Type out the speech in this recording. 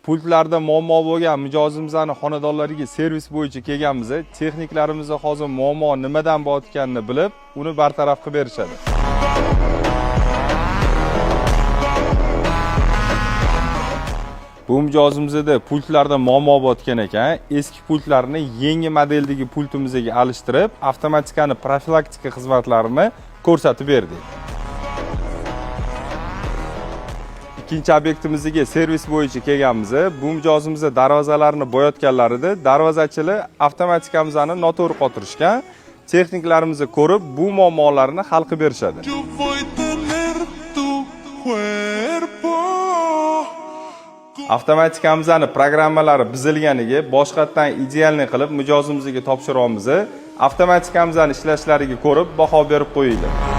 Pultlarda muammo bo'lgan mijozimizning xonadonlariga servis bo'yicha kelganmiz. Texniklarimiz hozir muammo nimadan bo'layotganini bilib, uni bartaraf qilib berishadi. Bu mijozimizda pultlarda muammo bo'layotgan ekan. Eski pultlarni yangi modeldagi pultimizga alishtirib, avtomatikani profilaktika xizmatlarini ko'rsatib berdik. İkinci obyektimizga servis bo'yicha kelganmiz. Bu mijozimizda darvozalarni bo'yatganlarida darvozachilar avtomatikamizni noto'g'ri qotirishgan. Texniklarimizni ko'rib, bu muammolarni hal qilib berishadi. Avtomatikamizni programmalari buzilganiga boshqatdan idealni qilib mijozimizga topshiramiz. Avtomatikamizni ishlashlariga ko'rib baho berib qo'yinglar.